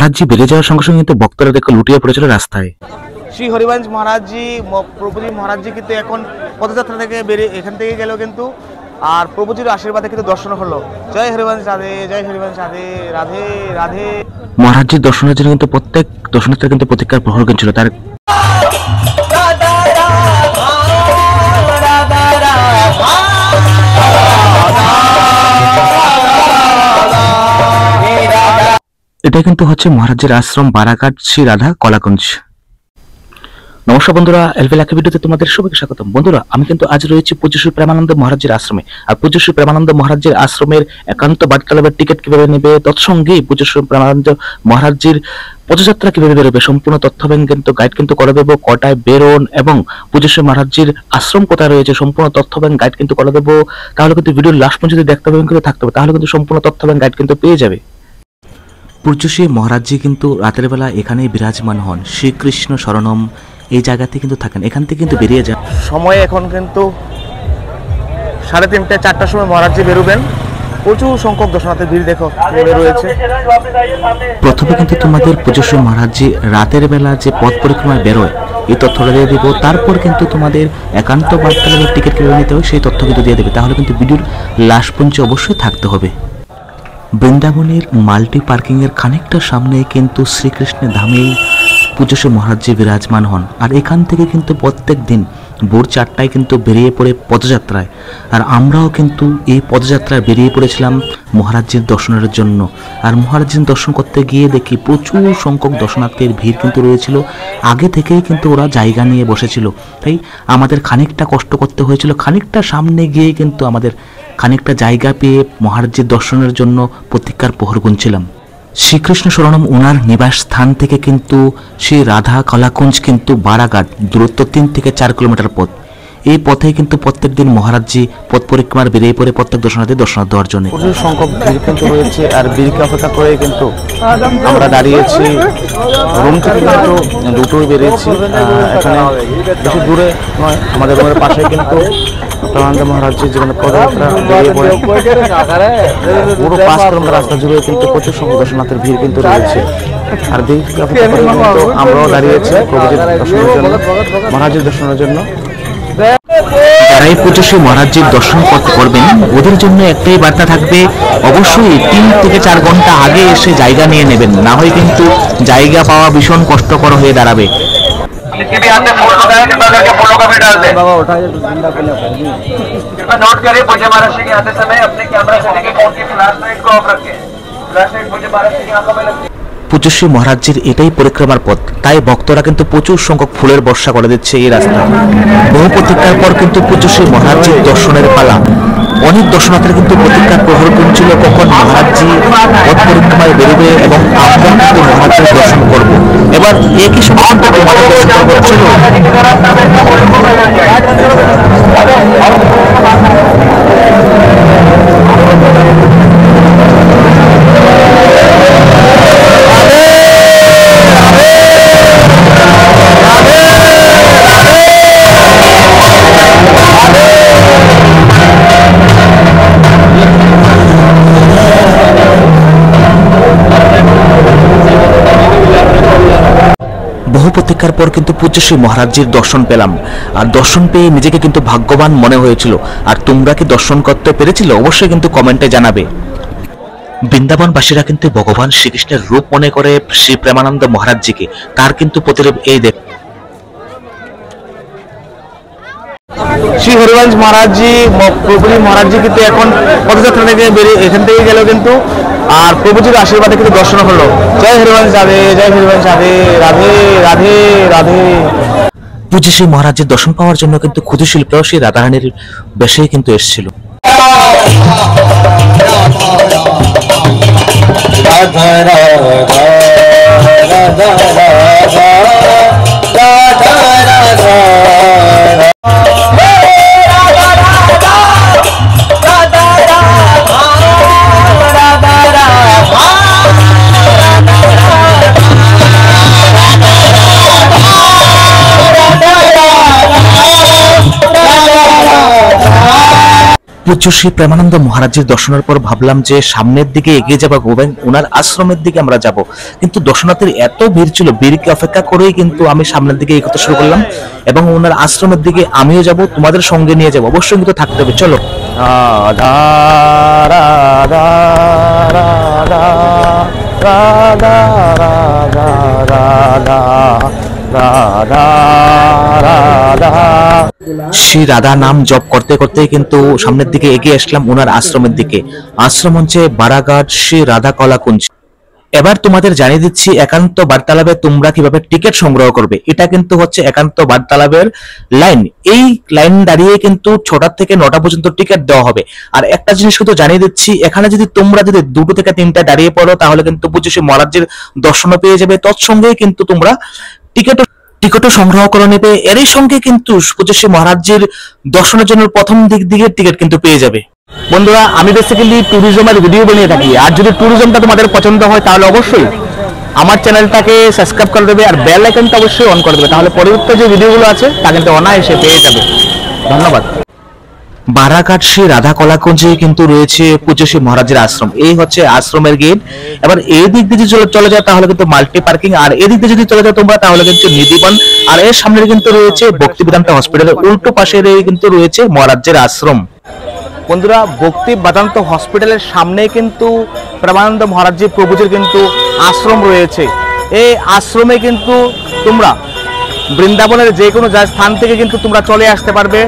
মহারাজজি বেরিয়ে যাওয়ার সঙ্গে সঙ্গে কিন্তু ভক্তরা দেখে লুটিয়ে পড়েছিল রাস্তায়। শ্রী হরিবংশ মহারাজজি প্রভুজি মহারাজজি কিন্তু এখন পদযাত্রা থেকে বেরিয়ে এখান থেকে গেল কিন্তু, আর প্রভুজির আশীর্বাদে কিন্তু দর্শন হলো। জয় হরিবংশ রাধে, জয় হরিবংশ রাধে, রাধে রাধে। মহারাজজির দর্শনের জন্য কিন্তু প্রত্যেক দর্শনার্থীরা কিন্তু প্রতীক্ষার প্রহর গুনছিল। তার এটা কিন্তু হচ্ছে মহারাজের আশ্রম বারাঘাট শ্রী রাধা কলাকুঞ্জ। নমস্কার বন্ধুরা, এলভি লাকি ভিডিওতে তোমাদের সবাইকে স্বাগতম। বন্ধুরা, আমি কিন্তু আজ রয়েছি পূজ্য শ্রী প্রেমানন্দ মহারাজের আশ্রমে। আর পূজ্য শ্রী প্রেমানন্দ মহারাজের আশ্রমের একান্ত বার্তালাপের টিকিট কিভাবে নেবে, তৎসঙ্গে পূজ্য শ্রী প্রেমানন্দ মহারাজের পদযাত্রা কিভাবে বেরোবে, সম্পূর্ণ তথ্য কিন্তু গাইড কিন্তু করে দেবো। কটায় বেরোন এবং পূজ্য শ্রী মহারাজের আশ্রম কোথায় রয়েছে, সম্পূর্ণ তথ্য গাইড কিন্তু করে দেবো। তাহলে কিন্তু ভিডিওর লাস্ট পর্যন্ত দেখতে হবে কিন্তু থাকতে হবে, তাহলে কিন্তু সম্পূর্ণ তথ্য গাইড কিন্তু পেয়ে যাবে। পূজ্য শ্রী মহারাজজি কিন্তু রাতের বেলা এখানেই বিরাজমান হন। শ্রীকৃষ্ণ শরণম এই জায়গাতে কিন্তু থাকেন, এখান থেকে কিন্তু বেরিয়ে যান। সময় এখন কিন্তু 3:30 4টার সময় মহারাজজি বেরোবেন। প্রচুর সংখ্যক দর্শনার্থীর ভিড় দেখো রয়েছে। প্রথমে কিন্তু তোমাদের পূজ্য শ্রী মহারাজজি রাতের বেলা যে পথ পরিক্রমায় বেরোয় এই তথ্যটা দিয়ে দিব। তারপর কিন্তু তোমাদের একান্ত বার্তালাপের টিকিট কিভাবে নিতে হবে সেই তথ্য কিন্তু দিয়ে দেবে। তাহলে কিন্তু ভিডিওর লাস্ট পর্যন্ত অবশ্যই থাকতে হবে। বৃন্দাবনের মাল্টি পার্কিং এর খানিকটা সামনে কিন্তু শ্রীকৃষ্ণের ধামেই পূজ্য শ্রী মহারাজজি বিরাজমান হন। আর এখান থেকে কিন্তু প্রত্যেক দিন ভোর 4টায় কিন্তু বেরিয়ে পড়ে পদযাত্রায়। আর আমরাও কিন্তু এই পদযাত্রায় বেরিয়ে পড়েছিলাম মহারাজজির দর্শনের জন্য। আর মহারাজজির দর্শন করতে গিয়ে দেখি প্রচুর সংখ্যক দর্শনার্থীর ভিড় কিন্তু রয়েছিল। আগে থেকেই কিন্তু ওরা জায়গা নিয়ে বসেছিল, তাই আমাদের খানিকটা কষ্ট করতে হয়েছিল। খানিকটা সামনে গিয়ে কিন্তু আমাদের খানিকটা জায়গা পেয়ে মহারাজজির দর্শনের জন্য প্রতীক্ষার প্রহর গুনছিলাম। শ্রীকৃষ্ণ শরণম ওনার নিবাস স্থান থেকে কিন্তু শ্রী রাধা কলাকুঞ্জ কিন্তু বারাঘাট দূরত্ব 3 থেকে 4 কিলোমিটার পথ। এই পথে কিন্তু প্রত্যেক দিন মহারাজজি পথ পরিক্রমার বেরিয়ে পড়ে প্রত্যেক দর্শনার্থী দর্শন দেওয়ার জন্য। প্রচুর সংখ্যক ভিড় কিন্তু রয়েছে, আর ভিড়কে অপেক্ষা করে কিন্তু আমরা দাঁড়িয়েছি। রুম থেকে কিন্তু দুটোই বেরিয়েছি। এখানে বেশি দূরে নয়, আমাদের রুমের পাশে কিন্তু প্রেমানন্দ মহারাজজির যেখানে পদযাত্রা বেরিয়ে পড়ে পুরো 5 কিলোমিটার রাস্তা জুড়ে কিন্তু প্রচুর সংখ্যক দর্শনার্থীর ভিড় কিন্তু রয়েছে। আর ভিড়কে অপেক্ষা করে কিন্তু আমরাও দাঁড়িয়েছি প্রভুজির দর্শনের জন্য, মহারাজের দর্শনের জন্য। যারাই পূজ্য শ্রী মহারাজজির দর্শন করবেন ওদের জন্য একটাই বার্তা থাকবে, অবশ্যই 3 থেকে 4 ঘন্টা আগে এসে জায়গা নিয়ে নেবেন, না হয় কিন্তু জায়গা পাওয়া ভীষণ কষ্টকর হয়ে দাঁড়াবে। नोट करिए पूज्य महाराज जी के आते समय अपने कैमरा से लेके फोन की फ्लैश लाइट को ऑफ रखिए। फ्लैश लाइट पूज्य महाराज जी की आंखों में लगती है। পূজ্য শ্রী মহারাজজির এটাই পরিক্রমার পথ, তাই ভক্তরা কিন্তু প্রচুর সংখ্যক ফুলের বর্ষা করে দিচ্ছে এই রাস্তায়। বহু প্রতীক্ষার পর কিন্তু পূজ্য শ্রী মহারাজজির দর্শনের পালা। অনেক দর্শনার্থীরা কিন্তু প্রতীক্ষার প্রহর গুনছিল কখন মহারাজজি পথ পরিক্রমায় বেরোবে এবং আমরা কিন্তু মহারাজের দর্শন করব। এবার একই সঙ্গে কিন্তু মহারাজ দর্শন করছিল। বহু প্রতীক্ষার পর কিন্তু পূজ্য শ্রী মহারাজজির দর্শন পেলাম। আর দর্শন পেয়ে নিজেকে কিন্তু ভাগ্যবান মনে হয়েছিল। আর তোমরা কি দর্শন করতে পেরেছিল অবশ্যই কিন্তু কমেন্টে জানাবে। বৃন্দাবনবাসীরা কিন্তু ভগবান শ্রীকৃষ্ণের রূপ মনে করে শ্রী প্রেমানন্দ মহারাজজিকে। তার কিন্তু প্রতিরূপ এই দেখ। শ্রী হরিবংশ মহারাজজি প্রভুজি মহারাজজি কিন্তু এখন পদযাত্রা থেকে বেরিয়ে এখান থেকে গেল কিন্তু, আর প্রভুজির আশীর্বাদে কিন্তু দর্শন হলো। জয় হরিবংশ রাধে, জয় হরিবংশ রাধে, রাধে রাধে রাধে। পূজ্য শ্রী মহারাজের দর্শন পাওয়ার জন্য কিন্তু ক্ষুদ্র শিল্পীরাও সেই রাধারানীর বেশেই কিন্তু এসেছিল। পূজ্য পূজ্য শ্রী প্রেমানন্দ মহারাজের দর্শনের পর ভাবলাম যে সামনের দিকে এগিয়ে যাবো এবং ওনার আশ্রমের দিকে আমরা যাব, কিন্তু দর্শনার্থীর এত ভিড় ছিল, ভিড়কে অপেক্ষা করেই কিন্তু আমি সামনের দিকে এগোতে শুরু করলাম এবং ওনার আশ্রমের দিকে আমিও যাব, তোমাদের সঙ্গে নিয়ে যাব, অবশ্যই কিন্তু থাকতে হবে। চলো। রাধা রাধা রাধা রাধা রাধা রাধা রাধা রাধা। শ্রী রাধা নাম জপ করতে করতে কিন্তু সামনের দিকে এগিয়ে আসলাম ওনার আশ্রমের দিকে। আশ্রম হচ্ছে বারাঘাট শ্রী রাধা কলাকুঞ্জ। এবার তোমাদের জানিয়ে দিচ্ছি একান্ত বার্তালাপে তোমরা কিভাবে টিকিট সংগ্রহ করবে। এটা কিন্তু হচ্ছে একান্ত বার্তালাপের লাইন। এই লাইন দাঁড়িয়ে কিন্তু 6টা থেকে 9টা পর্যন্ত টিকিট দেওয়া হবে। আর একটা জিনিস কিন্তু জানিয়ে দিচ্ছি, এখানে যদি তোমরা 2 থেকে 3টা দাঁড়িয়ে পড়ো তাহলে কিন্তু পূজ্য শ্রী মহারাজের দর্শনও পেয়ে যাবে, তৎসঙ্গে কিন্তু তোমরা টিকিটও সংগ্রহ করে নেবে। এরই সঙ্গে কিন্তু পূজ্য শ্রী মহারাজের দর্শনের জন্য প্রথম দিকের টিকিট কিন্তু পেয়ে যাবে। বন্ধুরা, আমি বেসিক্যালি ট্যুরিজমের ভিডিও বানিয়ে থাকি, আর যদি ট্যুরিজমটা তোমাদের পছন্দ হয় তাহলে অবশ্যই আমার চ্যানেলটাকে সাবস্ক্রাইব করে দেবে আর বেল আইকনটা অবশ্যই অন করে দেবে, তাহলে পরবর্তী যে ভিডিওগুলো আছে তা কিন্তু অনায়াসে পেয়ে যাবে। ধন্যবাদ। বারাঘাট শ্রী রাধা কলাকুঞ্জে কিন্তু রয়েছে পূজ্য শ্রী মহারাজের আশ্রম। এই হচ্ছে আশ্রমের গেট। এবার এই দিক দিয়ে যদি চলে যাও তাহলে কিন্তু মাল্টি পার্কিং, আর এই দিক দিয়ে যদি চলে যাও তোমরা তাহলে কিন্তু নিধিবন। আর এর সামনে কিন্তু রয়েছে ভক্তি বেদান্ত হসপিটালের উল্টো পাশে কিন্তু রয়েছে মহারাজের আশ্রম। বন্ধুরা, ভক্তি বেদান্ত হসপিটালের সামনে কিন্তু প্রেমানন্দ মহারাজজি প্রভুজির কিন্তু আশ্রম রয়েছে। এই আশ্রমে কিন্তু তোমরা বৃন্দাবনের যে কোনো স্থান থেকে কিন্তু তোমরা চলে আসতে পারবে।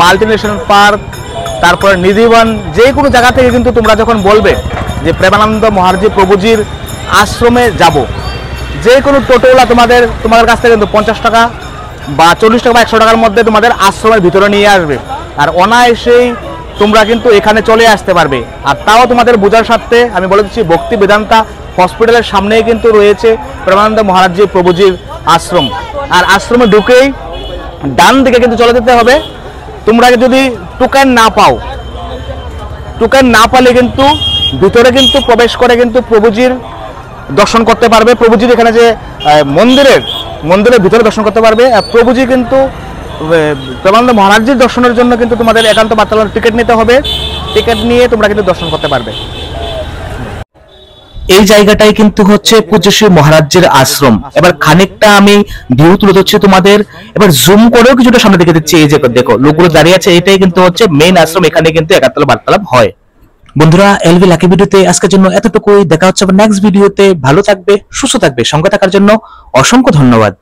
মাল্টি ন্যাশনাল পার্ক, তারপরে নিধিবন, যে কোনো জায়গা থেকে কিন্তু তোমরা যখন বলবে যে প্রেমানন্দ মহারাজজি প্রভুজির আশ্রমে যাব, যে কোনো টোটোওয়ালা তোমাদের কাছ থেকে কিন্তু 50 টাকা বা 40 টাকা বা 100 টাকার মধ্যে তোমাদের আশ্রমের ভিতরে নিয়ে আসবে। আর অনায়াসেই তোমরা কিন্তু এখানে চলে আসতে পারবে। আর তাও তোমাদের বোঝার স্বার্থে আমি বলে দিচ্ছি, ভক্তি বেদান্তা হসপিটালের সামনেই কিন্তু রয়েছে প্রেমানন্দ মহারাজজি প্রভুজির আশ্রম। আর আশ্রমে ঢুকেই ডান দিকে কিন্তু চলে যেতে হবে। তোমরা যদি টোকেন না পালে কিন্তু ভিতরে কিন্তু প্রবেশ করে কিন্তু প্রভুজির দর্শন করতে পারবে। প্রভুজির এখানে যে মন্দিরের ভিতরে দর্শন করতে পারবে। প্রভুজি কিন্তু প্রেমানন্দ মহারাজজির দর্শনের জন্য কিন্তু তোমাদের একান্ত বার্তালাপের টিকিট নিতে হবে। টিকিট নিয়ে তোমরা কিন্তু দর্শন করতে পারবে। এই জায়গাটাই কিন্তু হচ্ছে পূজ্য শ্রী মহারাজের আশ্রম। এবার খানিকটা আমি ভিউ তুলে ধরছি তোমাদের, এবার জুম করেও কিছুটা সামনে দেখে দিচ্ছি। এই যে দেখো লোকগুলো দাঁড়িয়ে আছে, এটাই কিন্তু হচ্ছে মেইন আশ্রম। এখানে কিন্তু একাত্তর বার্তালাপ হয়। বন্ধুরা, এলভি লাকি ভিডিওতে আজকের জন্য এতটুকুই। দেখা হচ্ছে নেক্সট ভিডিওতে। ভালো থাকবে, সুস্থ থাকবে, সঙ্গে থাকার জন্য অসংখ্য ধন্যবাদ।